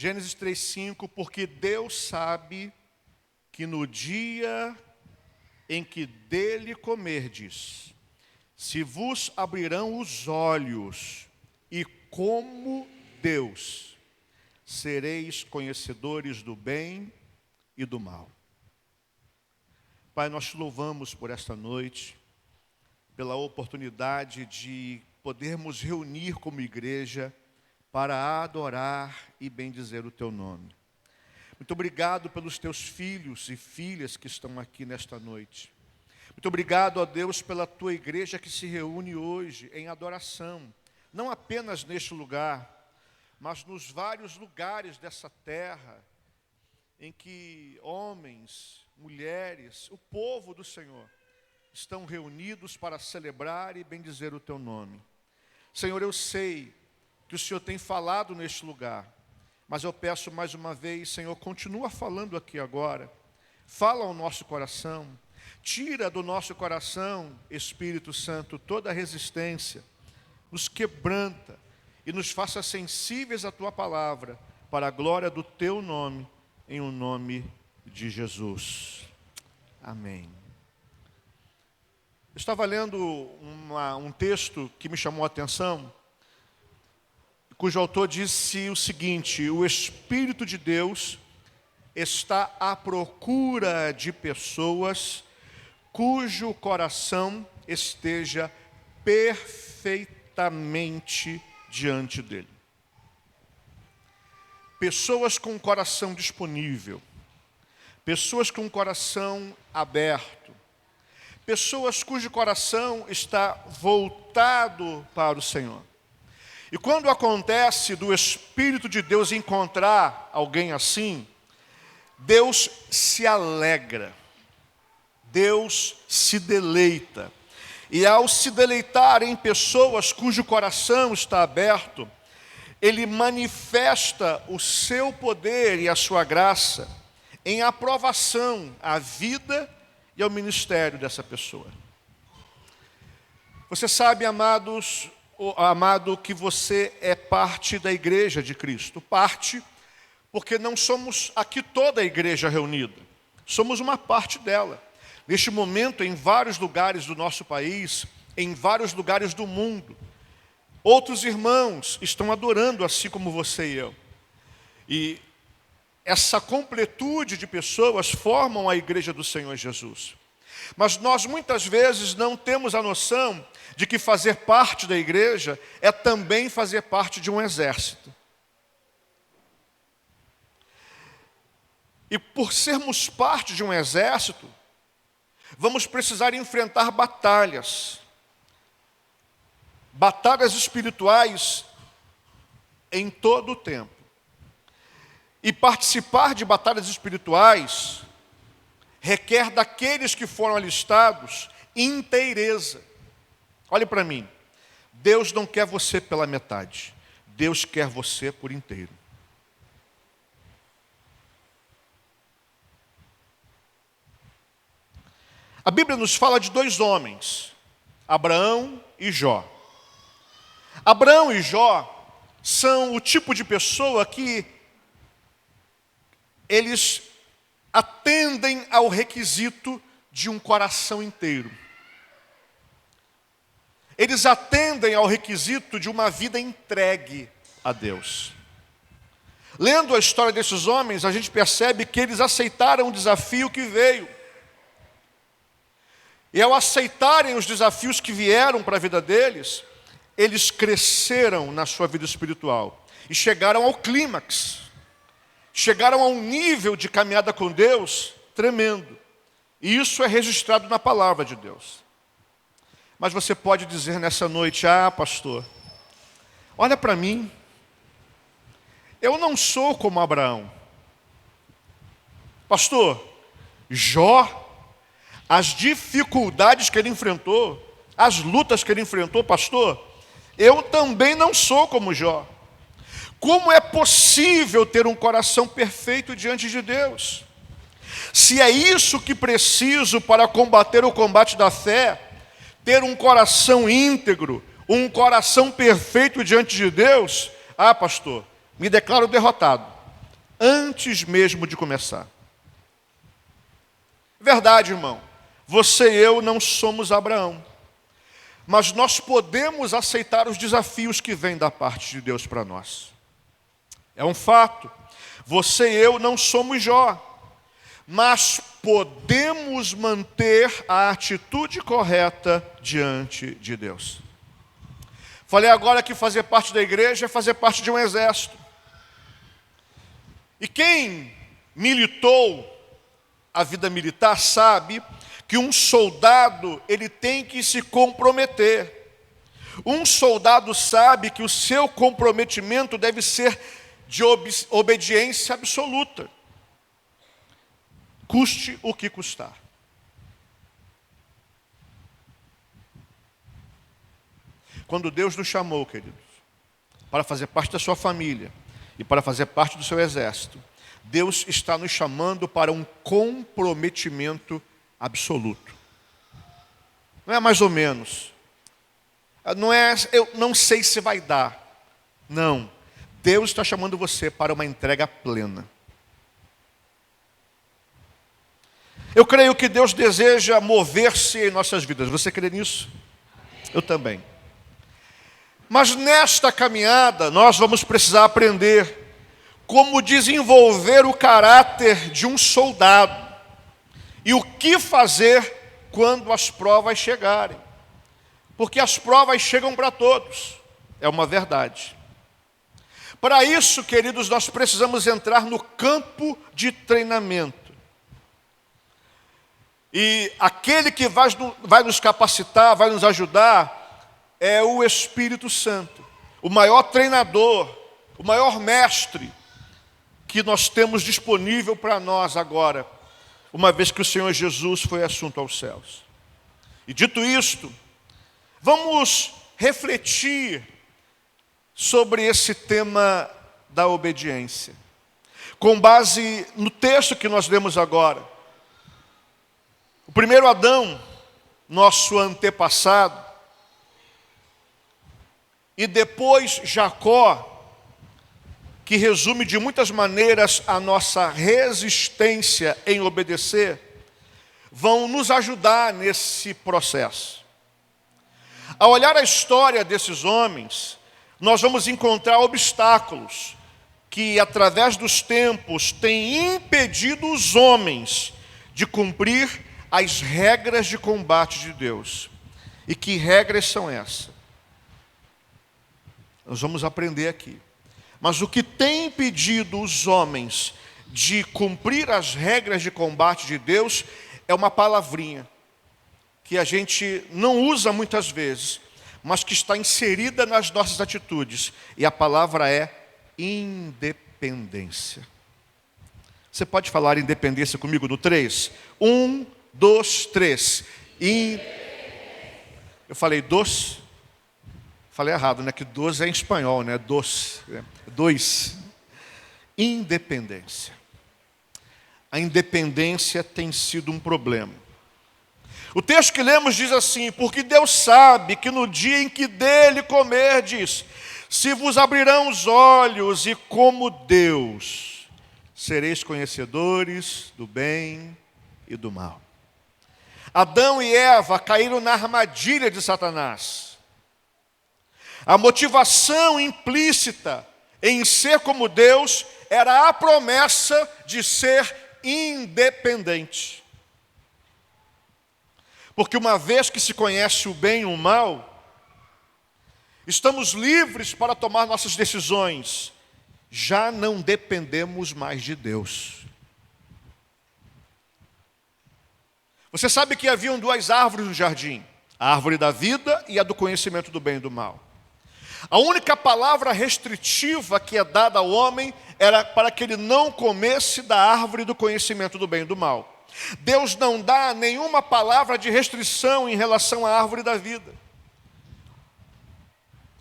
Gênesis 3:5, porque Deus sabe que no dia em que dele comerdes, se vos abrirão os olhos, e como Deus, sereis conhecedores do bem e do mal. Pai, nós te louvamos por esta noite, pela oportunidade de podermos reunir como igreja para adorar e bendizer o teu nome. Muito obrigado pelos teus filhos e filhas que estão aqui nesta noite. Muito obrigado, ó Deus, pela tua igreja que se reúne hoje em adoração, não apenas neste lugar, mas nos vários lugares dessa terra, em que homens, mulheres, o povo do Senhor, estão reunidos para celebrar e bendizer o teu nome. Senhor, eu sei que o Senhor tem falado neste lugar, mas eu peço mais uma vez, Senhor, continua falando aqui agora, fala ao nosso coração, tira do nosso coração, Espírito Santo, toda a resistência, nos quebranta e nos faça sensíveis à tua palavra, para a glória do teu nome, em o nome de Jesus. Amém. Eu estava lendo um texto que me chamou a atenção, cujo autor disse o seguinte: o Espírito de Deus está à procura de pessoas cujo coração esteja perfeitamente diante dele. Pessoas com o coração disponível, pessoas com o coração aberto, pessoas cujo coração está voltado para o Senhor. E quando acontece do Espírito de Deus encontrar alguém assim, Deus se alegra, Deus se deleita. E ao se deleitar em pessoas cujo coração está aberto, Ele manifesta o seu poder e a sua graça em aprovação à vida e ao ministério dessa pessoa. Você sabe, amado, que você é parte da igreja de Cristo. Parte, porque não somos aqui toda a igreja reunida. Somos uma parte dela. Neste momento, em vários lugares do nosso país, em vários lugares do mundo, outros irmãos estão adorando assim como você e eu. E essa completude de pessoas formam a igreja do Senhor Jesus. Mas nós muitas vezes não temos a noção de que fazer parte da igreja é também fazer parte de um exército. E por sermos parte de um exército, vamos precisar enfrentar batalhas. Batalhas espirituais em todo o tempo. E participar de batalhas espirituais requer daqueles que foram alistados inteireza. Olhe para mim, Deus não quer você pela metade, Deus quer você por inteiro. A Bíblia nos fala de dois homens, Abraão e Jó. Abraão e Jó são o tipo de pessoa que eles atendem ao requisito de um coração inteiro. Eles atendem ao requisito de uma vida entregue a Deus. Lendo a história desses homens, a gente percebe que eles aceitaram o desafio que veio. E ao aceitarem os desafios que vieram para a vida deles, eles cresceram na sua vida espiritual e chegaram ao clímax. Chegaram a um nível de caminhada com Deus tremendo. E isso é registrado na palavra de Deus. Mas você pode dizer nessa noite: ah, pastor, olha para mim, eu não sou como Abraão. Pastor, Jó, as dificuldades que ele enfrentou, as lutas que ele enfrentou, pastor, eu também não sou como Jó. Como é possível ter um coração perfeito diante de Deus? Se é isso que preciso para combater o combate da fé, ter um coração íntegro, um coração perfeito diante de Deus, ah, pastor, me declaro derrotado. antes mesmo de começar. Verdade, irmão. Você e eu não somos Abraão. Mas nós podemos aceitar os desafios que vêm da parte de Deus para nós. É um fato. Você e eu não somos Jó. Mas podemos manter a atitude correta diante de Deus. Falei agora que fazer parte da igreja é fazer parte de um exército. E quem militou a vida militar sabe que um soldado, ele tem que se comprometer. Um soldado sabe que o seu comprometimento deve ser de obediência absoluta. Custe o que custar. Quando Deus nos chamou, queridos, para fazer parte da sua família e para fazer parte do seu exército, Deus está nos chamando para um comprometimento absoluto. Não é mais ou menos. Não é, eu não sei se vai dar. Não. Deus está chamando você para uma entrega plena. Eu creio que Deus deseja mover-se em nossas vidas. Você crê nisso? Eu também. Mas nesta caminhada, nós vamos precisar aprender como desenvolver o caráter de um soldado e o que fazer quando as provas chegarem. Porque as provas chegam para todos, é uma verdade. Para isso, queridos, nós precisamos entrar no campo de treinamento. E aquele que vai nos capacitar, vai nos ajudar, é o Espírito Santo, o maior treinador, o maior mestre que nós temos disponível para nós agora, uma vez que o Senhor Jesus foi assunto aos céus. E dito isto, vamos refletir sobre esse tema da obediência, com base no texto que nós lemos agora. O primeiro Adão, nosso antepassado, e depois Jacó, que resume de muitas maneiras a nossa resistência em obedecer, vão nos ajudar nesse processo. Ao olhar a história desses homens, nós vamos encontrar obstáculos que, através dos tempos, têm impedido os homens de cumprir as regras de combate de Deus. E que regras são essas? Nós vamos aprender aqui. Mas o que tem impedido os homens de cumprir as regras de combate de Deus é uma palavrinha que a gente não usa muitas vezes, mas que está inserida nas nossas atitudes. E a palavra é independência. Você pode falar independência comigo no 3? 1, 2, 3. Eu falei doce? Falei errado, né? Que 12 é em espanhol, né? Doce. 2. Independência. A independência tem sido um problema. O texto que lemos diz assim: porque Deus sabe que no dia em que dele comerdes, se vos abrirão os olhos, e como Deus, sereis conhecedores do bem e do mal. Adão e Eva caíram na armadilha de Satanás. A motivação implícita em ser como Deus era a promessa de ser independente. Porque uma vez que se conhece o bem e o mal, estamos livres para tomar nossas decisões. Já não dependemos mais de Deus. Você sabe que haviam duas árvores no jardim: a árvore da vida e a do conhecimento do bem e do mal. A única palavra restritiva que é dada ao homem era para que ele não comesse da árvore do conhecimento do bem e do mal. Deus não dá nenhuma palavra de restrição em relação à árvore da vida.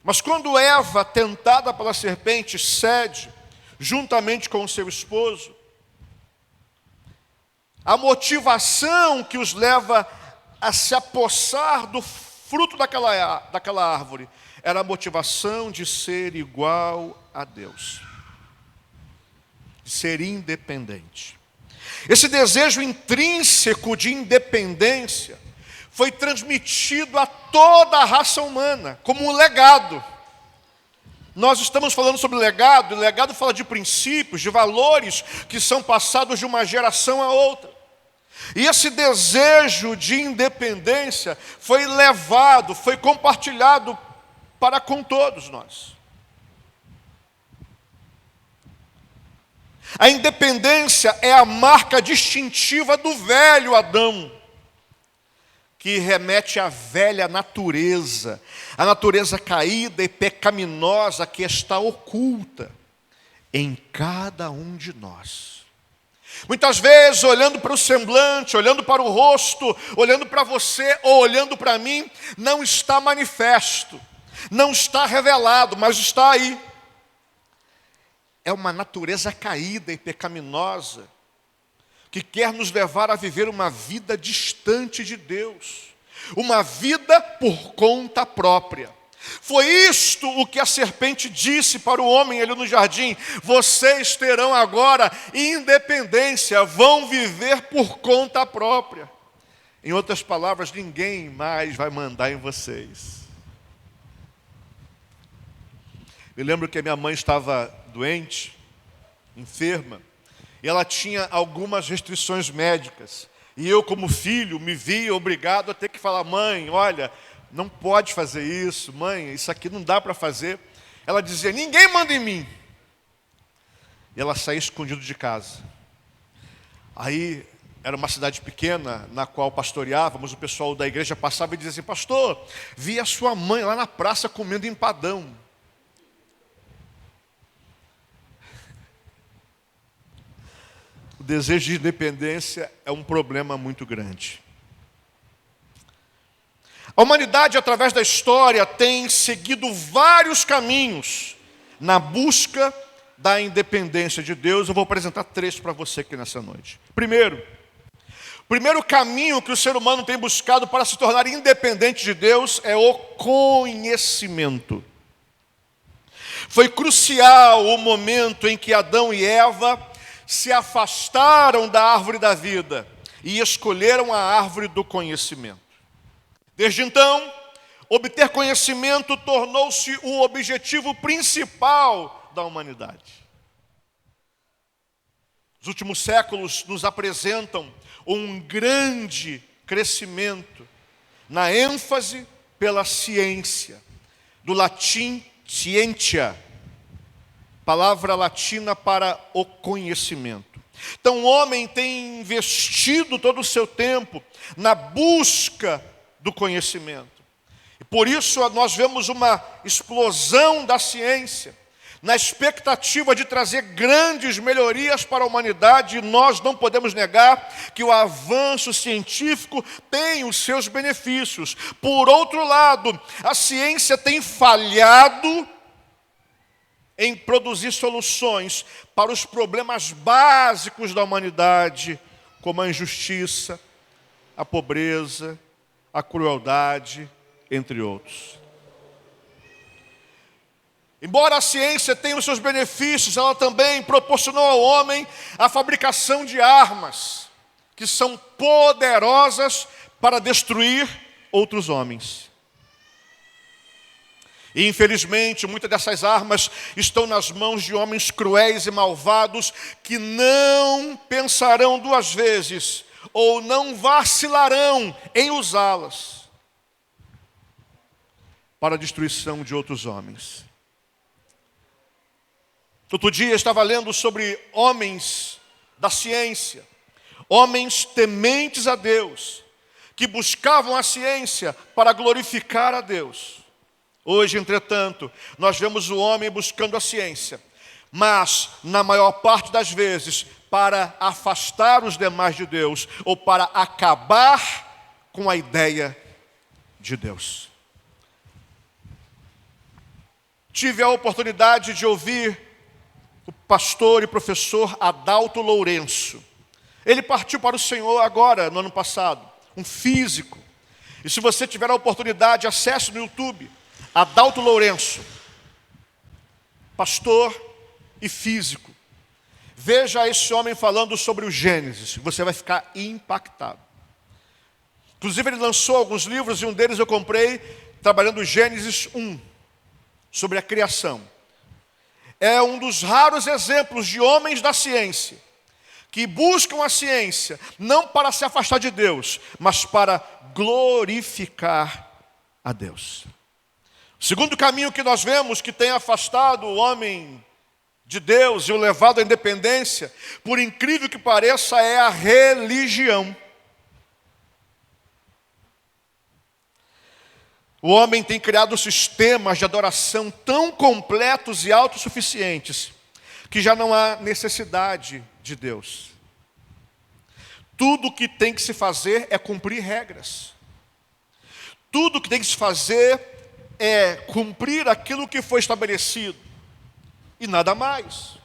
Mas quando Eva, tentada pela serpente, cede, juntamente com o seu esposo, a motivação que os leva a se apossar do fruto daquela árvore era a motivação de ser igual a Deus. de ser independente. Esse desejo intrínseco de independência foi transmitido a toda a raça humana como um legado. Nós estamos falando sobre legado, e legado fala de princípios, de valores que são passados de uma geração a outra. E esse desejo de independência foi levado, foi compartilhado para com todos nós. A independência é a marca distintiva do velho Adão, que remete à velha natureza, a natureza caída e pecaminosa que está oculta em cada um de nós. Muitas vezes, olhando para o semblante, olhando para o rosto, olhando para você ou olhando para mim, não está manifesto, não está revelado, mas está aí. É uma natureza caída e pecaminosa que quer nos levar a viver uma vida distante de Deus, uma vida por conta própria. Foi isto o que a serpente disse para o homem ali no jardim: vocês terão agora independência, vão viver por conta própria. Em outras palavras, ninguém mais vai mandar em vocês. Eu lembro que a minha mãe estava doente, enferma, e ela tinha algumas restrições médicas. E eu, como filho, me via obrigado a ter que falar: mãe, olha, não pode fazer isso, mãe, isso aqui não dá para fazer. Ela dizia: ninguém manda em mim. E ela saía escondida de casa. Aí, era uma cidade pequena, na qual pastoreávamos, o pessoal da igreja passava e dizia assim: pastor, vi a sua mãe lá na praça comendo empadão. O desejo de independência é um problema muito grande. A humanidade, através da história, tem seguido vários caminhos na busca da independência de Deus. Eu vou apresentar 3 para você aqui nessa noite. Primeiro, o primeiro caminho que o ser humano tem buscado para se tornar independente de Deus é o conhecimento. Foi crucial o momento em que Adão e Eva se afastaram da árvore da vida e escolheram a árvore do conhecimento. Desde então, obter conhecimento tornou-se o objetivo principal da humanidade. Os últimos séculos nos apresentam um grande crescimento na ênfase pela ciência, do latim scientia, palavra latina para o conhecimento. Então o homem tem investido todo o seu tempo na busca do conhecimento. E por isso nós vemos uma explosão da ciência, na expectativa de trazer grandes melhorias para a humanidade. E nós não podemos negar que o avanço científico tem os seus benefícios. Por outro lado, a ciência tem falhado em produzir soluções para os problemas básicos da humanidade, como a injustiça, a pobreza, a crueldade, entre outros. Embora a ciência tenha os seus benefícios, ela também proporcionou ao homem a fabricação de armas, que são poderosas para destruir outros homens. E infelizmente, muitas dessas armas estão nas mãos de homens cruéis e malvados que não pensarão 2 vezes ou não vacilarão em usá-las para a destruição de outros homens. Outro dia eu estava lendo sobre homens da ciência, homens tementes a Deus, que buscavam a ciência para glorificar a Deus. Hoje, entretanto, nós vemos o homem buscando a ciência, mas, na maior parte das vezes, para afastar os demais de Deus, ou para acabar com a ideia de Deus. Tive a oportunidade de ouvir o pastor e professor Adalto Lourenço. Ele partiu para o Senhor agora, no ano passado, um físico. E se você tiver a oportunidade, acesse no YouTube, Adalto Lourenço, pastor e físico. Veja esse homem falando sobre o Gênesis, você vai ficar impactado. Inclusive ele lançou alguns livros e um deles eu comprei, trabalhando Gênesis 1, sobre a criação. É um dos raros exemplos de homens da ciência, que buscam a ciência, não para se afastar de Deus, mas para glorificar a Deus. O segundo caminho que nós vemos que tem afastado o homem de Deus e o levado à independência, por incrível que pareça, é a religião. O homem tem criado sistemas de adoração tão completos e autossuficientes que já não há necessidade de Deus. Tudo o que tem que se fazer é cumprir regras. Tudo o que tem que se fazer é cumprir aquilo que foi estabelecido e nada mais.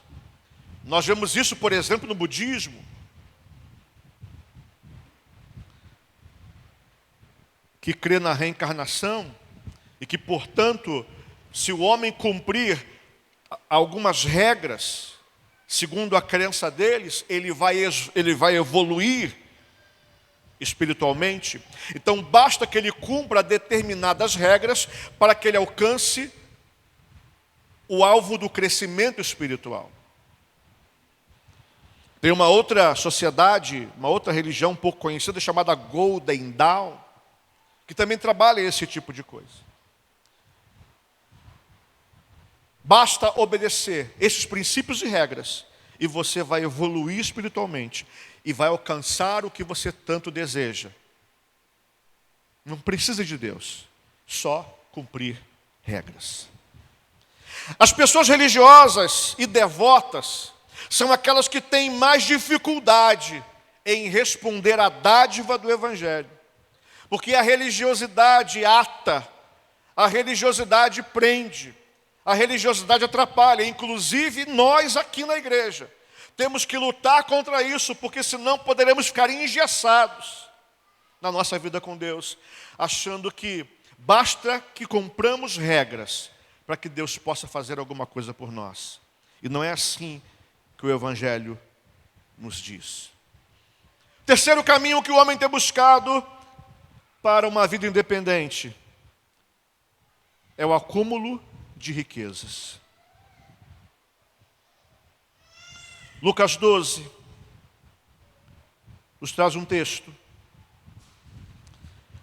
Nós vemos isso, por exemplo, no budismo. Que crê na reencarnação e que, portanto, se o homem cumprir algumas regras, segundo a crença deles, ele vai evoluir espiritualmente. Então, basta que ele cumpra determinadas regras para que ele alcance o alvo do crescimento espiritual. Tem uma outra sociedade, uma outra religião um pouco conhecida, chamada Golden Dawn, que também trabalha esse tipo de coisa. Basta obedecer esses princípios e regras e você vai evoluir espiritualmente e vai alcançar o que você tanto deseja. Não precisa de Deus, só cumprir regras. As pessoas religiosas e devotas são aquelas que têm mais dificuldade em responder à dádiva do Evangelho. Porque a religiosidade ata, a religiosidade prende, a religiosidade atrapalha. Inclusive nós aqui na igreja temos que lutar contra isso, porque senão poderemos ficar engessados na nossa vida com Deus, achando que basta que cumpramos regras para que Deus possa fazer alguma coisa por nós. E não é assim que o Evangelho nos diz. Terceiro caminho que o homem tem buscado para uma vida independente é o acúmulo de riquezas. Lucas 12 nos traz um texto,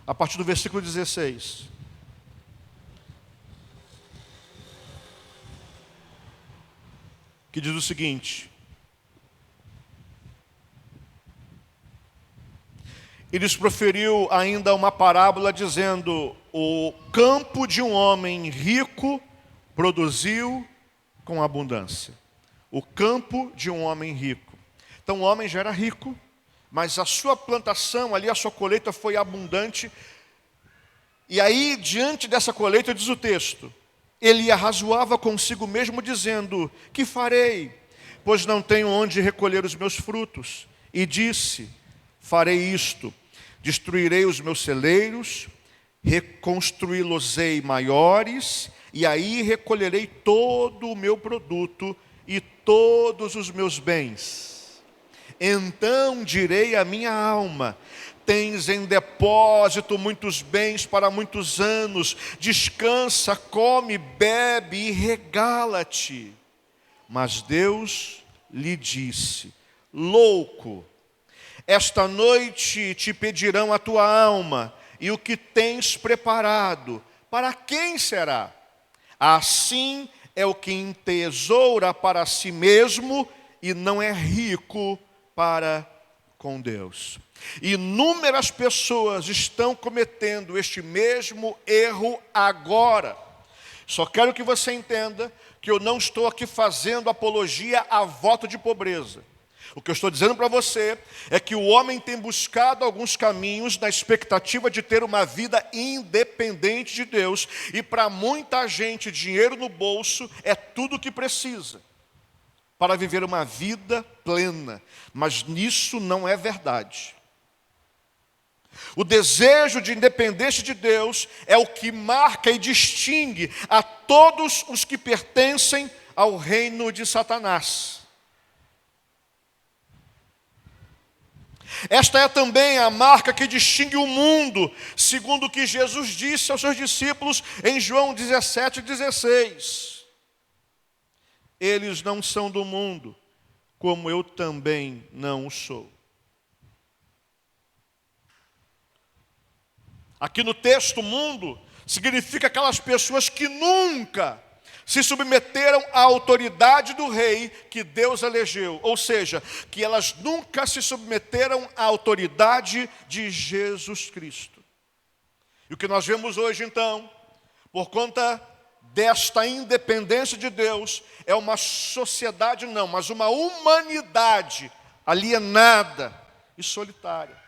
a partir do versículo 16. Que diz o seguinte: e lhes proferiu ainda uma parábola, dizendo: o campo de um homem rico produziu com abundância. O campo de um homem rico. Então o homem já era rico, mas a sua plantação ali, a sua colheita foi abundante. E aí, diante dessa colheita, diz o texto, ele arrazoava consigo mesmo, dizendo: que farei? Pois não tenho onde recolher os meus frutos. E disse: farei isto: destruirei os meus celeiros, reconstruí-los-ei maiores, e aí recolherei todo o meu produto e todos os meus bens. Então direi à minha alma: tens em depósito muitos bens para muitos anos, descansa, come, bebe e regala-te. Mas Deus lhe disse: louco, esta noite te pedirão a tua alma, e o que tens preparado, para quem será? Assim é o que entesoura para si mesmo e não é rico para com Deus. Inúmeras pessoas estão cometendo este mesmo erro agora. Só quero que você entenda que eu não estou aqui fazendo apologia a voto de pobreza. O que eu estou dizendo para você é que o homem tem buscado alguns caminhos na expectativa de ter uma vida independente de Deus. E para muita gente, dinheiro no bolso é tudo o que precisa para viver uma vida plena. Mas nisso não é verdade. O desejo de independência de Deus é o que marca e distingue a todos os que pertencem ao reino de Satanás. Esta é também a marca que distingue o mundo, segundo o que Jesus disse aos seus discípulos em João 17:16. Eles não são do mundo, como eu também não o sou. Aqui no texto, mundo significa aquelas pessoas que nunca se submeteram à autoridade do rei que Deus elegeu. Ou seja, que elas nunca se submeteram à autoridade de Jesus Cristo. E o que nós vemos hoje, então, por conta desta independência de Deus, é uma sociedade não, mas uma humanidade alienada e solitária.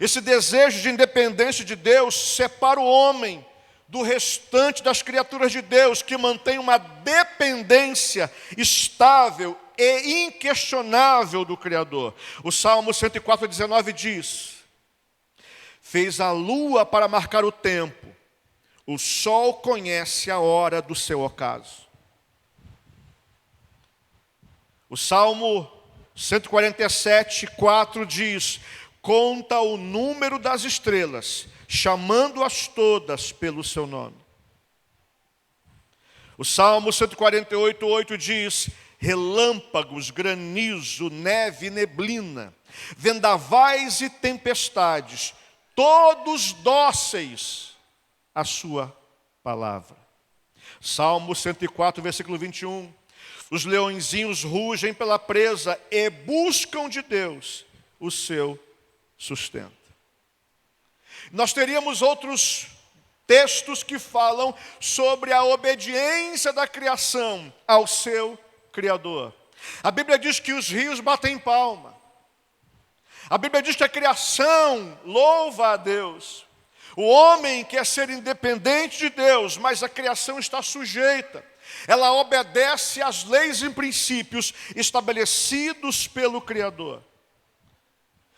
Esse desejo de independência de Deus separa o homem do restante das criaturas de Deus, que mantém uma dependência estável e inquestionável do Criador. O Salmo 104:19 diz: fez a lua para marcar o tempo, o sol conhece a hora do seu ocaso. O Salmo 147:4 diz: conta o número das estrelas, chamando-as todas pelo seu nome. O Salmo 148:8 diz: relâmpagos, granizo, neve e neblina, vendavais e tempestades, todos dóceis à sua palavra. Salmo 104, versículo 21. Os leõezinhos rugem pela presa e buscam de Deus o seu sustento. Nós teríamos outros textos que falam sobre a obediência da criação ao seu Criador. A Bíblia diz que os rios batem palma. A Bíblia diz que a criação louva a Deus. O homem quer ser independente de Deus, mas a criação está sujeita. Ela obedece às leis e princípios estabelecidos pelo Criador.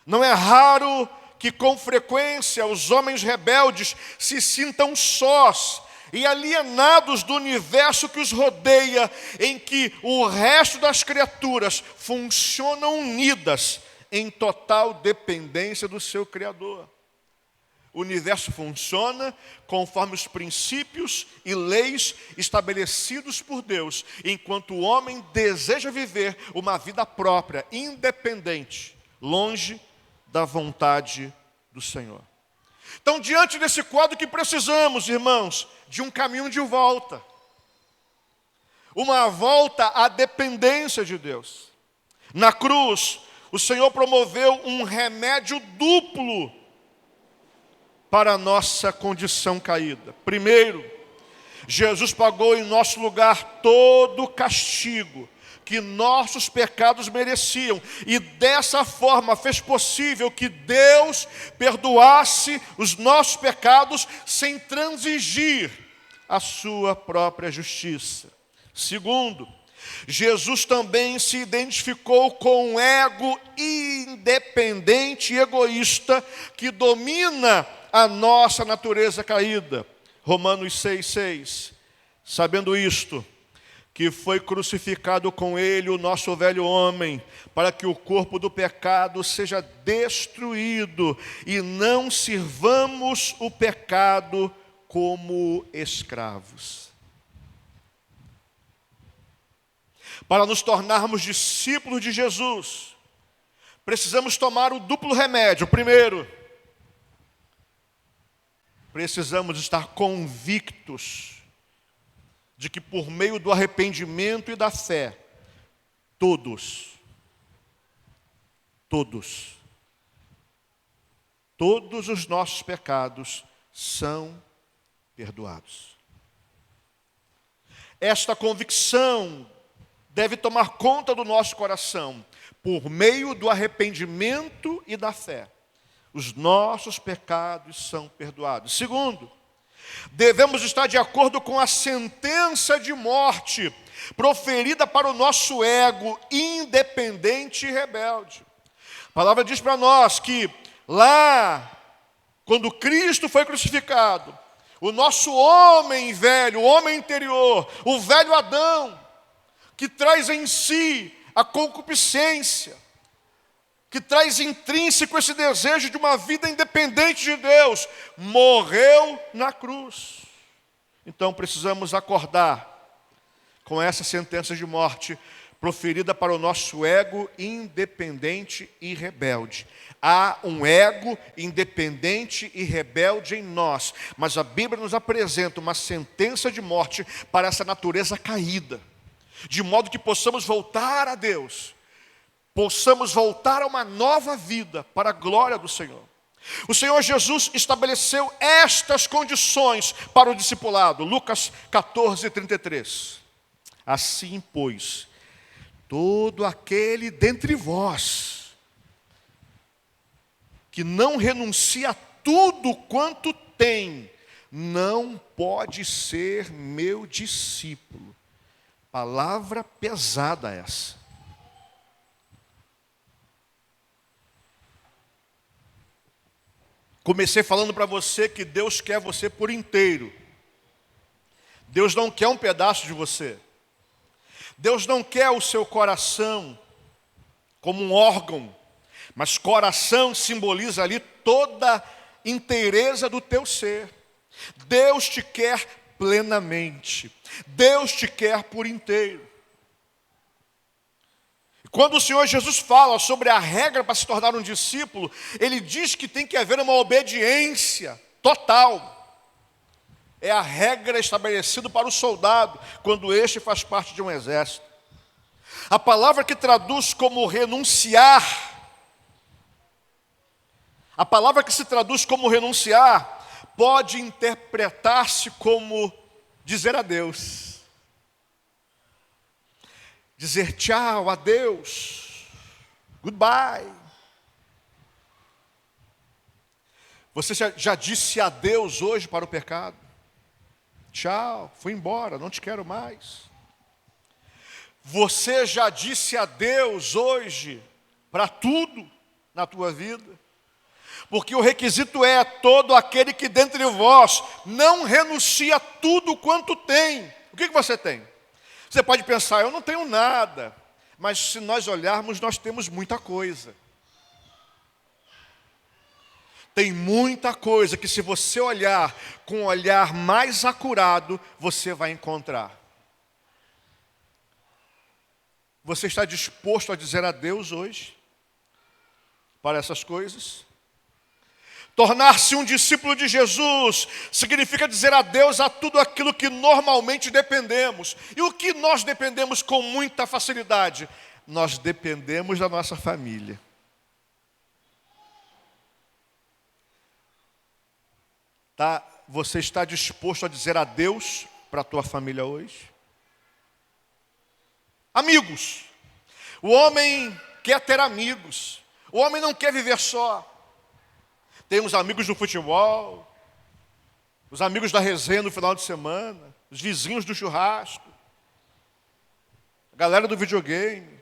Não é raro que com frequência os homens rebeldes se sintam sós e alienados do universo que os rodeia, em que o resto das criaturas funcionam unidas em total dependência do seu Criador. O universo funciona conforme os princípios e leis estabelecidos por Deus, enquanto o homem deseja viver uma vida própria, independente, longe da vontade do Senhor. Então, diante desse quadro, que precisamos, irmãos, de um caminho de volta. Uma volta à dependência de Deus. Na cruz, o Senhor promoveu um remédio duplo para a nossa condição caída. Primeiro, Jesus pagou em nosso lugar todo o castigo que nossos pecados mereciam, e dessa forma fez possível que Deus perdoasse os nossos pecados sem transigir a sua própria justiça. Segundo, Jesus também se identificou com um ego independente e egoísta que domina a nossa natureza caída. Romanos 6:6. Sabendo isto, que foi crucificado com ele o nosso velho homem, para que o corpo do pecado seja destruído e não sirvamos o pecado como escravos. Para nos tornarmos discípulos de Jesus, precisamos tomar o duplo remédio. Primeiro, precisamos estar convictos de que por meio do arrependimento e da fé, todos os nossos pecados são perdoados. Esta convicção deve tomar conta do nosso coração, por meio do arrependimento e da fé. Os nossos pecados são perdoados. Segundo, devemos estar de acordo com a sentença de morte proferida para o nosso ego independente e rebelde. A palavra diz para nós que lá, quando Cristo foi crucificado, o nosso homem velho, o homem interior, o velho Adão, que traz em si a concupiscência, que traz intrínseco esse desejo de uma vida independente de Deus, morreu na cruz. Então precisamos acordar com essa sentença de morte proferida para o nosso ego independente e rebelde. Há um ego independente e rebelde em nós, mas a Bíblia nos apresenta uma sentença de morte para essa natureza caída, de modo que possamos voltar a Deus, possamos voltar a uma nova vida para a glória do Senhor. O Senhor Jesus estabeleceu estas condições para o discipulado. Lucas 14:33. Assim, pois, todo aquele dentre vós que não renuncia a tudo quanto tem, não pode ser meu discípulo. Palavra pesada essa. Comecei falando para você que Deus quer você por inteiro. Deus não quer um pedaço de você. Deus não quer o seu coração como um órgão, mas coração simboliza ali toda a inteireza do teu ser. Deus te quer plenamente. Deus te quer por inteiro. Quando o Senhor Jesus fala sobre a regra para se tornar um discípulo, Ele diz que tem que haver uma obediência total. É a regra estabelecida para o soldado, quando este faz parte de um exército. A palavra que traduz como renunciar, a palavra que se traduz como renunciar, pode interpretar-se como dizer adeus. Dizer tchau, adeus, goodbye. Você já disse adeus hoje para o pecado? Tchau, fui embora, não te quero mais. Você já disse adeus hoje para tudo na tua vida? Porque o requisito é todo aquele que dentre vós não renuncia a tudo quanto tem. O que você tem? Você pode pensar, eu não tenho nada. Mas se nós olharmos, nós temos muita coisa. Tem muita coisa que se você olhar com um olhar mais acurado, você vai encontrar. Você está disposto a dizer adeus hoje para essas coisas? Tornar-se um discípulo de Jesus significa dizer adeus a tudo aquilo que normalmente dependemos. E o que nós dependemos com muita facilidade? Nós dependemos da nossa família. Tá? Você está disposto a dizer adeus para a tua família hoje? Amigos. O homem quer ter amigos. O homem não quer viver só. Tem os amigos do futebol, os amigos da resenha no final de semana, os vizinhos do churrasco, a galera do videogame.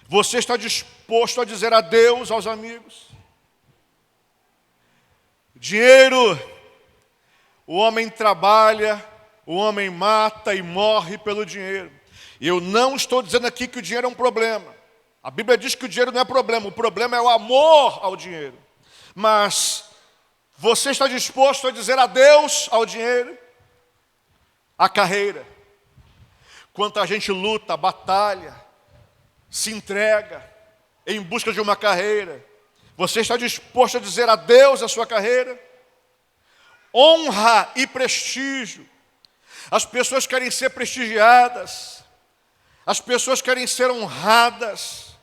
Você está disposto a dizer adeus aos amigos? Dinheiro, o homem trabalha, o homem mata e morre pelo dinheiro. Eu não estou dizendo aqui que o dinheiro é um problema. A Bíblia diz que o dinheiro não é problema, o problema é o amor ao dinheiro. Mas você está disposto a dizer adeus ao dinheiro? À carreira? Quanta gente luta, batalha, se entrega em busca de uma carreira. Você está disposto a dizer adeus à sua carreira? Honra e prestígio. As pessoas querem ser prestigiadas. As pessoas querem ser honradas.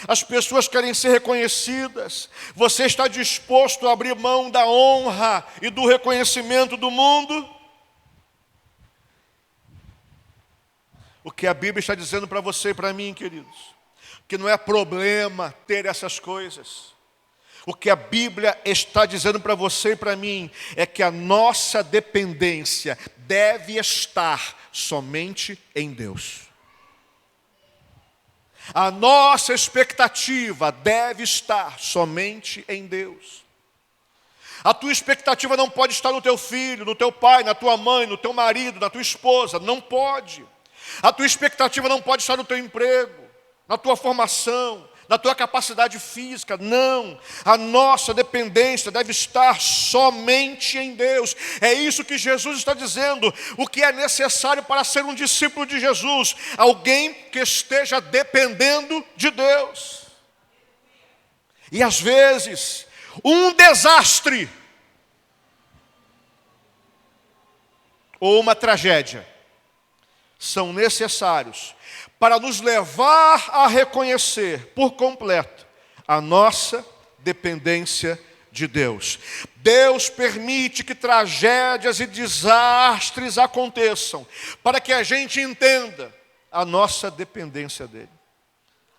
As pessoas querem ser reconhecidas. Você está disposto a abrir mão da honra e do reconhecimento do mundo? O que a Bíblia está dizendo para você e para mim, queridos, que não é problema ter essas coisas. O que a Bíblia está dizendo para você e para mim é que a nossa dependência deve estar somente em Deus. A nossa expectativa deve estar somente em Deus. A tua expectativa não pode estar no teu filho, no teu pai, na tua mãe, no teu marido, na tua esposa. Não pode. A tua expectativa não pode estar no teu emprego. na tua formação, na tua capacidade física. Não, a nossa dependência deve estar somente em Deus. É isso que Jesus está dizendo. O que é necessário para ser um discípulo de Jesus? Alguém que esteja dependendo de Deus. E às vezes, um desastre ou uma tragédia são necessários para nos levar a reconhecer por completo a nossa dependência de Deus. Deus permite que tragédias e desastres aconteçam para que a gente entenda a nossa dependência dele.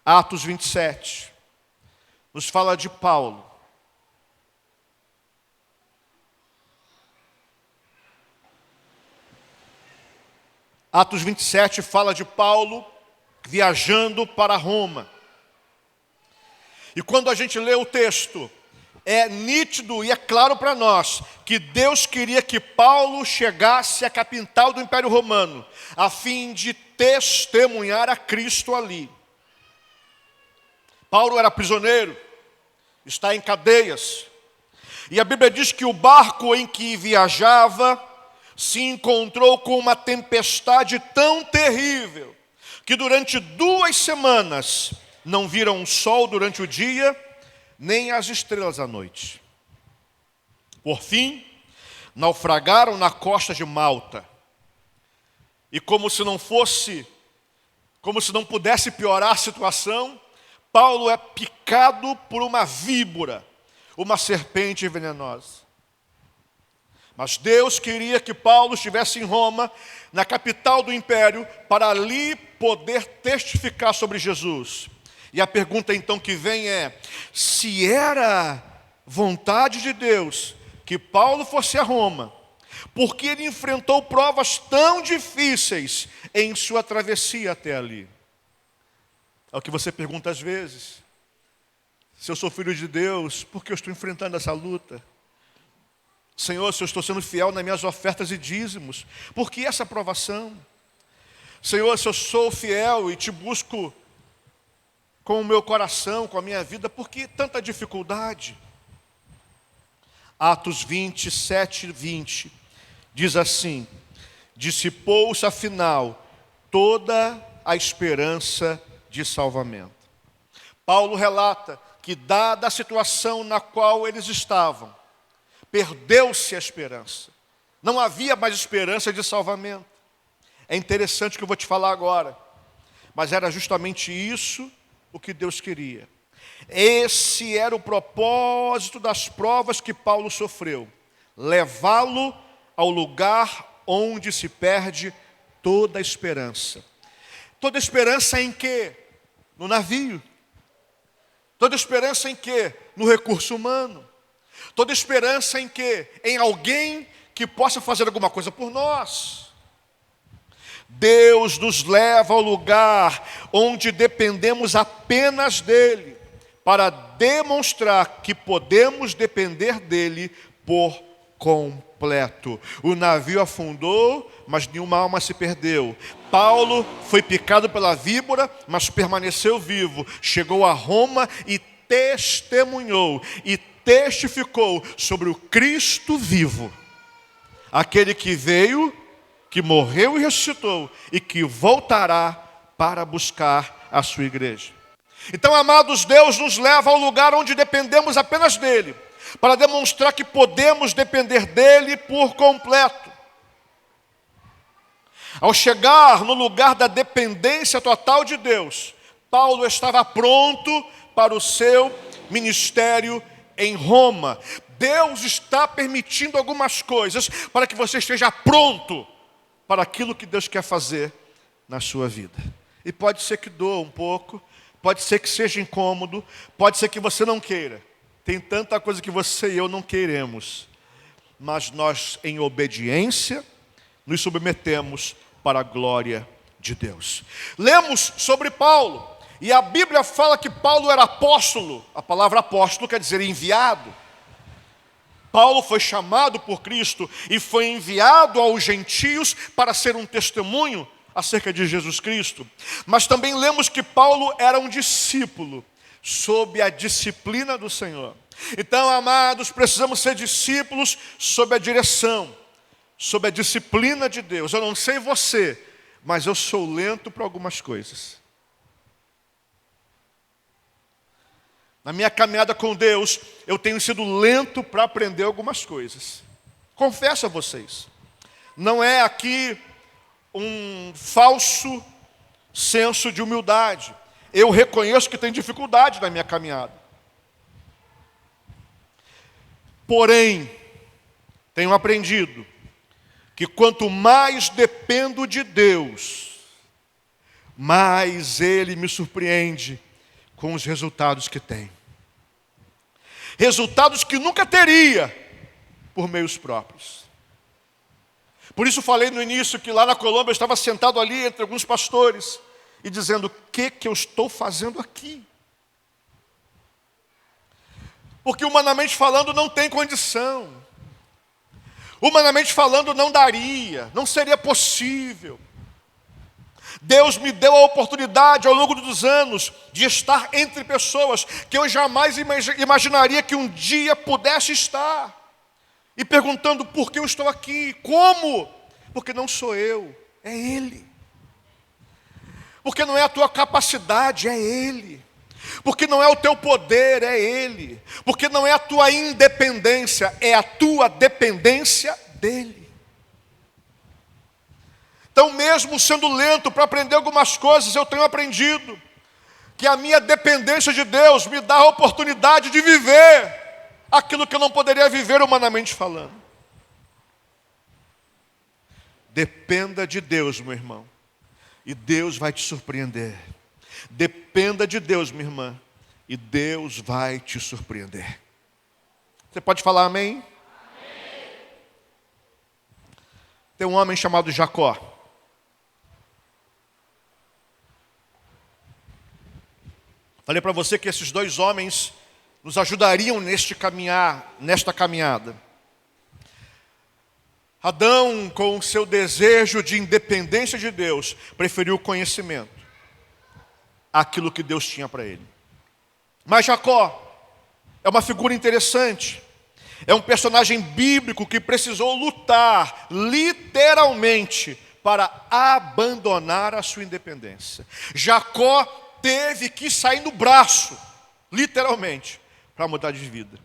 Atos 27 nos fala de Paulo. Atos 27 fala de Paulo viajando para Roma. E quando a gente lê o texto, é nítido e é claro para nós que Deus queria que Paulo chegasse à capital do Império Romano, a fim de testemunhar a Cristo ali. Paulo era prisioneiro, está em cadeias. E a Bíblia diz que o barco em que viajava se encontrou com uma tempestade tão terrível que durante 2 semanas não viram o sol durante o dia, nem as estrelas à noite. Por fim, naufragaram na costa de Malta. E como se não pudesse piorar a situação, Paulo é picado por uma víbora, uma serpente venenosa. Mas Deus queria que Paulo estivesse em Roma, na capital do império, para ali poder testificar sobre Jesus. E a pergunta então que vem é: se era vontade de Deus que Paulo fosse a Roma, por que ele enfrentou provas tão difíceis em sua travessia até ali? É o que você pergunta às vezes. Se eu sou filho de Deus, por que eu estou enfrentando essa luta? Senhor, se eu estou sendo fiel nas minhas ofertas e dízimos, por que essa provação? Senhor, se eu sou fiel e te busco com o meu coração, com a minha vida, por que tanta dificuldade? Atos 27, 20, diz assim: dissipou-se afinal toda a esperança de salvamento. Paulo relata que, dada a situação na qual eles estavam, perdeu-se a esperança. Não havia mais esperança de salvamento. É interessante o que eu vou te falar agora, mas era justamente isso o que Deus queria. Esse era o propósito das provas que Paulo sofreu: levá-lo ao lugar onde se perde toda a esperança. Toda esperança em quê? No navio. Toda esperança em quê? No recurso humano. Toda esperança em quê? Em alguém que possa fazer alguma coisa por nós. Deus nos leva ao lugar onde dependemos apenas dele, para demonstrar que podemos depender dele por completo. O navio afundou, mas nenhuma alma se perdeu. Paulo foi picado pela víbora, mas permaneceu vivo. Chegou a Roma e testemunhou e testificou sobre o Cristo vivo, aquele que veio, que morreu e ressuscitou, e que voltará para buscar a sua igreja. Então, amados, Deus nos leva ao lugar onde dependemos apenas dele, para demonstrar que podemos depender dele por completo. Ao chegar no lugar da dependência total de Deus, Paulo estava pronto para o seu ministério em Roma. Deus está permitindo algumas coisas para que você esteja pronto para aquilo que Deus quer fazer na sua vida. E pode ser que doa um pouco, pode ser que seja incômodo, pode ser que você não queira. Tem tanta coisa que você e eu não queremos. Mas nós, em obediência, nos submetemos para a glória de Deus. Lemos sobre Paulo, e a Bíblia fala que Paulo era apóstolo. A palavra apóstolo quer dizer enviado. Paulo foi chamado por Cristo e foi enviado aos gentios para ser um testemunho acerca de Jesus Cristo, mas também lemos que Paulo era um discípulo sob a disciplina do Senhor. Então, amados, precisamos ser discípulos sob a direção, sob a disciplina de Deus. Eu não sei você, mas eu sou lento para algumas coisas. Na minha caminhada com Deus, eu tenho sido lento para aprender algumas coisas. Confesso a vocês, não é aqui um falso senso de humildade. Eu reconheço que tem dificuldade na minha caminhada. Porém, tenho aprendido que quanto mais dependo de Deus, mais Ele me surpreende com os resultados que tem. Resultados que nunca teria por meios próprios. Por isso falei no início que lá na Colômbia eu estava sentado ali entre alguns pastores e dizendo: o que eu estou fazendo aqui? Porque humanamente falando não tem condição. Humanamente falando não daria, não seria possível. Deus me deu a oportunidade ao longo dos anos de estar entre pessoas que eu jamais imaginaria que um dia pudesse estar. E perguntando por que eu estou aqui, como? Porque não sou eu, é Ele. Porque não é a tua capacidade, é Ele. Porque não é o teu poder, é Ele. Porque não é a tua independência, é a tua dependência dEle. Então, mesmo sendo lento para aprender algumas coisas, eu tenho aprendido que a minha dependência de Deus me dá a oportunidade de viver aquilo que eu não poderia viver humanamente falando. Dependa de Deus, meu irmão, e Deus vai te surpreender. Dependa de Deus, minha irmã, e Deus vai te surpreender. Você pode falar amém? Amém. Tem um homem chamado Jacó. Falei para você que esses dois homens nos ajudariam nesta caminhada. Adão, com o seu desejo de independência de Deus, preferiu o conhecimento, aquilo que Deus tinha para ele. Mas Jacó é uma figura interessante. É um personagem bíblico que precisou lutar, literalmente, para abandonar a sua independência. Jacó teve que sair no braço, literalmente, para mudar de vida.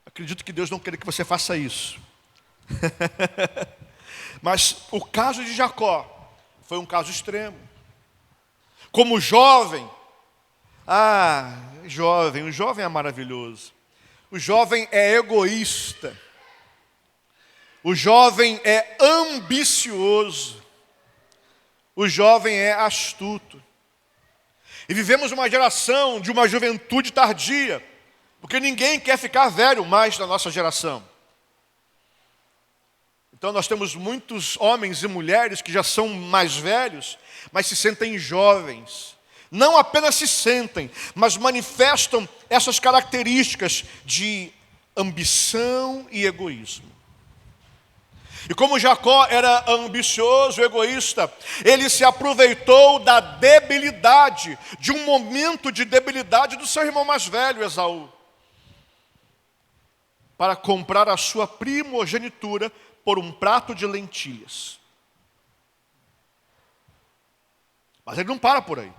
Acredito que Deus não quer que você faça isso. Mas o caso de Jacó foi um caso extremo. Como jovem, o jovem é maravilhoso. O jovem é egoísta. O jovem é ambicioso. O jovem é astuto. E vivemos uma geração de uma juventude tardia, porque ninguém quer ficar velho mais na nossa geração. Então nós temos muitos homens e mulheres que já são mais velhos, mas se sentem jovens. Não apenas se sentem, mas manifestam essas características de ambição e egoísmo. E como Jacó era ambicioso, egoísta, ele se aproveitou da debilidade, de um momento de debilidade do seu irmão mais velho, Esaú, para comprar a sua primogenitura por um prato de lentilhas. Mas ele não para por aí.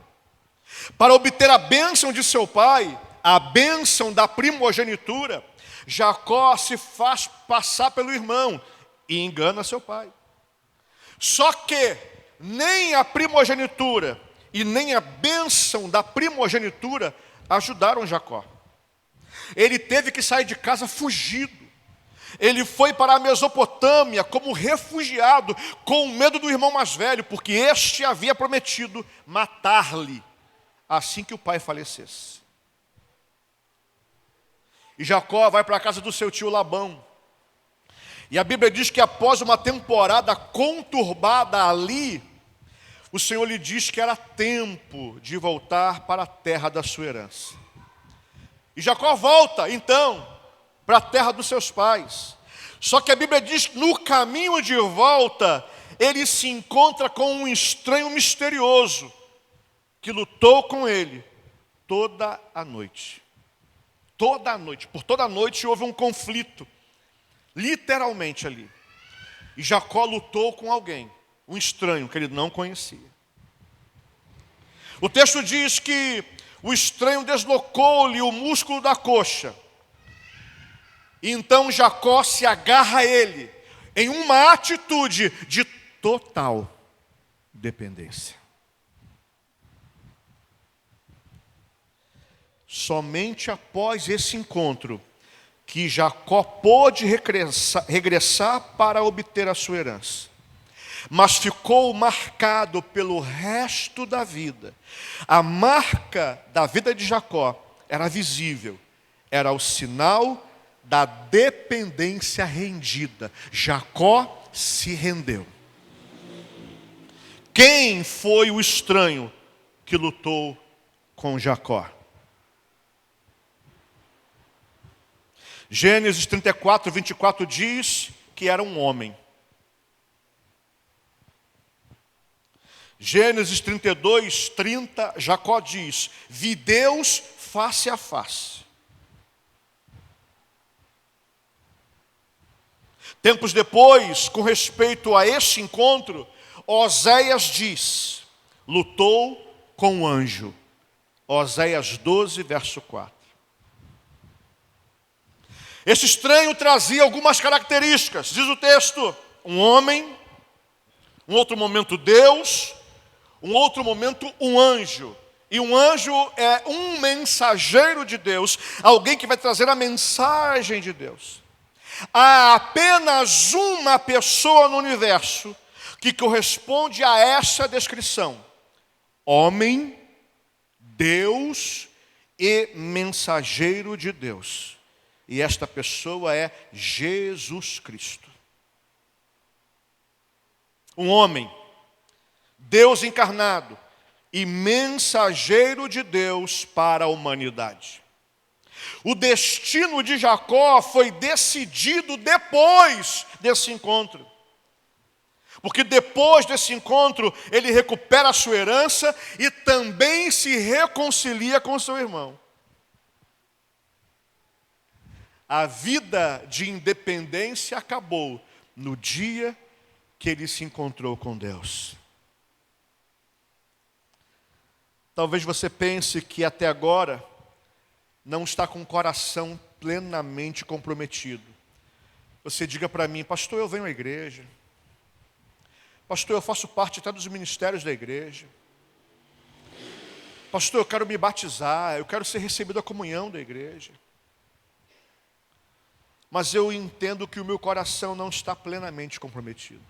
Para obter a bênção de seu pai, a bênção da primogenitura, Jacó se faz passar pelo irmão e engana seu pai. Só que nem a primogenitura e nem a bênção da primogenitura ajudaram Jacó. Ele teve que sair de casa fugido. Ele foi para a Mesopotâmia como refugiado, com medo do irmão mais velho, porque este havia prometido matar-lhe assim que o pai falecesse. E Jacó vai para a casa do seu tio Labão. E a Bíblia diz que após uma temporada conturbada ali, o Senhor lhe diz que era tempo de voltar para a terra da sua herança. E Jacó volta, então, para a terra dos seus pais. Só que a Bíblia diz que no caminho de volta, ele se encontra com um estranho misterioso que lutou com ele toda a noite. Toda a noite, por toda a noite houve um conflito, literalmente ali. E Jacó lutou com alguém, um estranho que ele não conhecia. O texto diz que o estranho deslocou-lhe o músculo da coxa. E então Jacó se agarra a ele em uma atitude de total dependência. Somente após esse encontro que Jacó pôde regressar para obter a sua herança. Mas ficou marcado pelo resto da vida. A marca da vida de Jacó era visível, era o sinal da dependência rendida. Jacó se rendeu. Quem foi o estranho que lutou com Jacó? Gênesis 34, 24 diz que era um homem. Gênesis 32, 30, Jacó diz: vi Deus face a face. Tempos depois, com respeito a este encontro, Oséias diz: lutou com o anjo. Oséias 12, verso 4. Esse estranho trazia algumas características, diz o texto: um homem, um outro momento Deus, um outro momento um anjo. E um anjo é um mensageiro de Deus, alguém que vai trazer a mensagem de Deus. Há apenas uma pessoa no universo que corresponde a essa descrição: homem, Deus e mensageiro de Deus. E esta pessoa é Jesus Cristo. Um homem, Deus encarnado e mensageiro de Deus para a humanidade. O destino de Jacó foi decidido depois desse encontro. Porque depois desse encontro, ele recupera a sua herança e também se reconcilia com seu irmão. A vida de independência acabou no dia que ele se encontrou com Deus. Talvez você pense que até agora não está com o coração plenamente comprometido. Você diga para mim: pastor, eu venho à igreja. Pastor, eu faço parte até dos ministérios da igreja. Pastor, eu quero me batizar, eu quero ser recebido à comunhão da igreja. Mas eu entendo que o meu coração não está plenamente comprometido.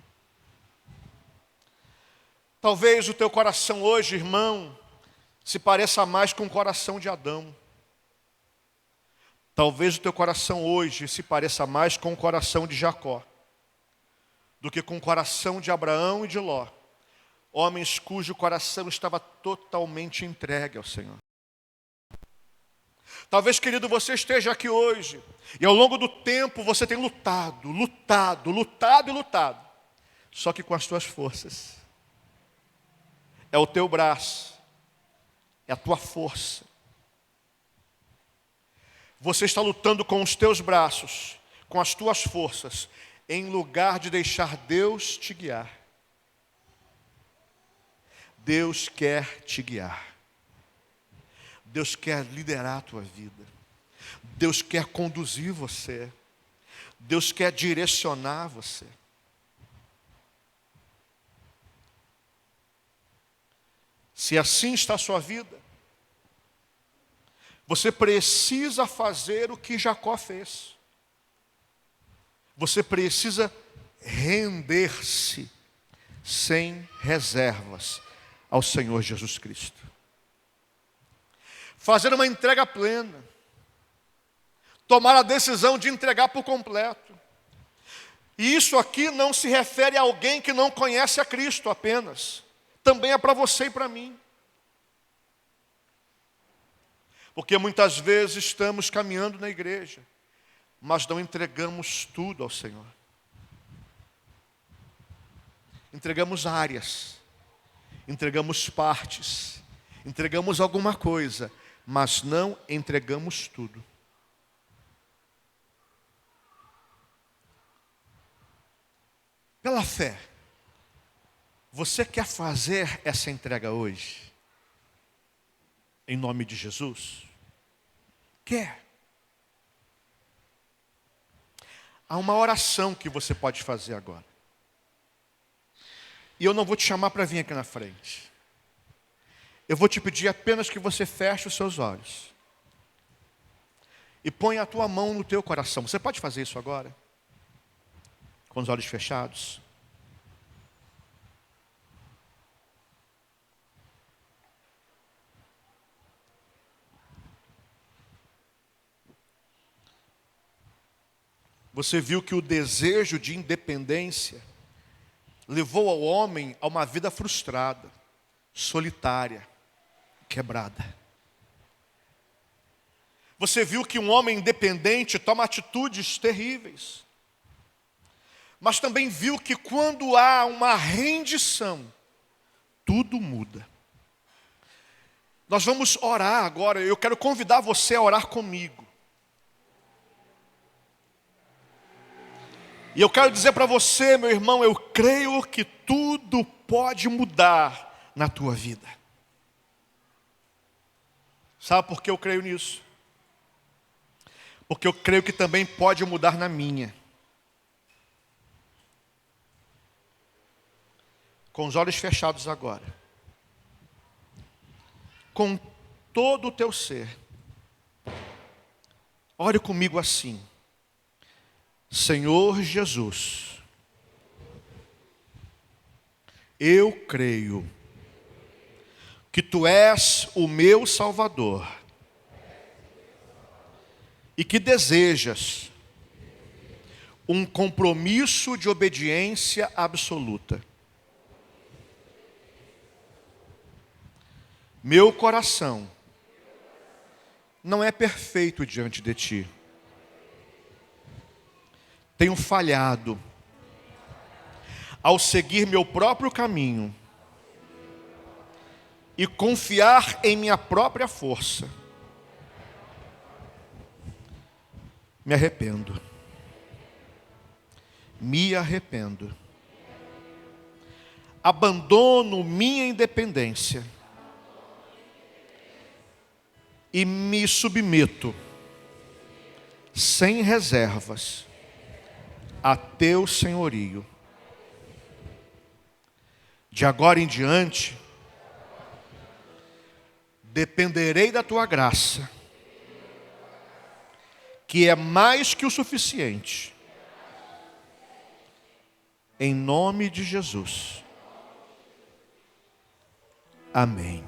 Talvez o teu coração hoje, irmão, se pareça mais com o coração de Adão. Talvez o teu coração hoje se pareça mais com o coração de Jacó do que com o coração de Abraão e de Ló, homens cujo coração estava totalmente entregue ao Senhor. Talvez, querido, você esteja aqui hoje e ao longo do tempo você tem lutado, só que com as tuas forças. É o teu braço, é a tua força. Você está lutando com os teus braços, com as tuas forças, em lugar de deixar Deus te guiar. Deus quer te guiar. Deus quer liderar a tua vida. Deus quer conduzir você. Deus quer direcionar você. Se assim está a sua vida, você precisa fazer o que Jacó fez. Você precisa render-se sem reservas ao Senhor Jesus Cristo. Fazer uma entrega plena. Tomar a decisão de entregar por completo. E isso aqui não se refere a alguém que não conhece a Cristo apenas. Também é para você e para mim. Porque muitas vezes estamos caminhando na igreja, mas não entregamos tudo ao Senhor. entregamos áreas, entregamos partes, entregamos alguma coisa, mas não entregamos tudo. Pela fé, você quer fazer essa entrega hoje? Em nome de Jesus? Quer? Há uma oração que você pode fazer agora. E eu não vou te chamar para vir aqui na frente. Eu vou te pedir apenas que você feche os seus olhos. E ponha a tua mão no teu coração. Você pode fazer isso agora? Com os olhos fechados. Você viu que o desejo de independência levou ao homem a uma vida frustrada, solitária, quebrada. Você viu que um homem independente toma atitudes terríveis. Mas também viu que quando há uma rendição, tudo muda. Nós vamos orar agora. Eu quero convidar você a orar comigo. E eu quero dizer para você, meu irmão, eu creio que tudo pode mudar na tua vida. Sabe por que eu creio nisso? Porque eu creio que também pode mudar na minha. Com os olhos fechados agora. Com todo o teu ser. Ore comigo assim. Senhor Jesus, eu creio que Tu és o meu Salvador e que desejas um compromisso de obediência absoluta. Meu coração não é perfeito diante de Ti. Tenho falhado ao seguir meu próprio caminho e confiar em minha própria força. Me arrependo. Me arrependo. Abandono minha independência e me submeto sem reservas a Teu senhorio. De agora em diante, dependerei da Tua graça, que é mais que o suficiente. Em nome de Jesus. Amém.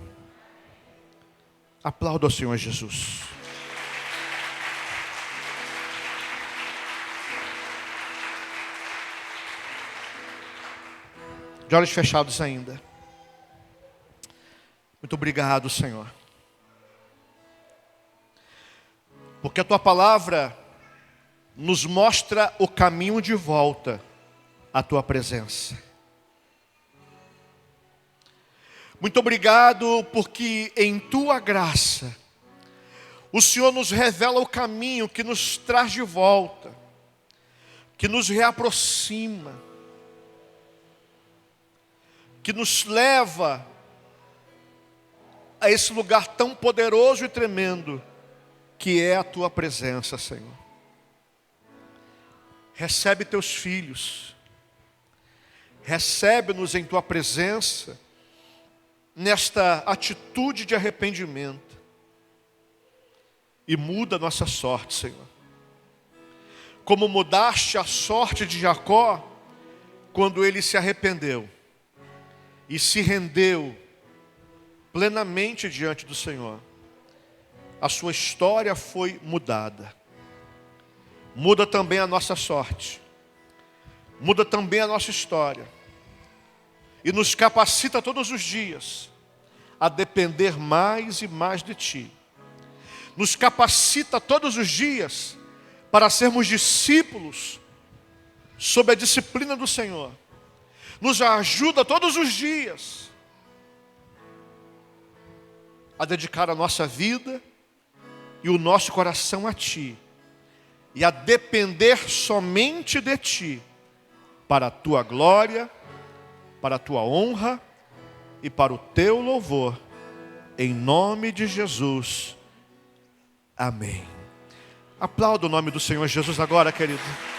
Aplauda ao Senhor Jesus. De olhos fechados ainda. Muito obrigado, Senhor. Porque a Tua palavra nos mostra o caminho de volta à Tua presença. Muito obrigado porque em Tua graça o Senhor nos revela o caminho que nos traz de volta, que nos reaproxima, que nos leva a esse lugar tão poderoso e tremendo que é a Tua presença, Senhor. Recebe Teus filhos, recebe-nos em Tua presença, nesta atitude de arrependimento, e muda a nossa sorte, Senhor. Como mudaste a sorte de Jacó, quando ele se arrependeu, e se rendeu plenamente diante do Senhor. A sua história foi mudada. Muda também a nossa sorte. Muda também a nossa história. E nos capacita todos os dias a depender mais e mais de Ti. Nos capacita todos os dias para sermos discípulos sob a disciplina do Senhor. nos ajuda todos os dias a dedicar a nossa vida e o nosso coração a Ti, e a depender somente de Ti, para a Tua glória, para a Tua honra e para o Teu louvor, em nome de Jesus. Amém. Aplauda o nome do Senhor Jesus agora, querido.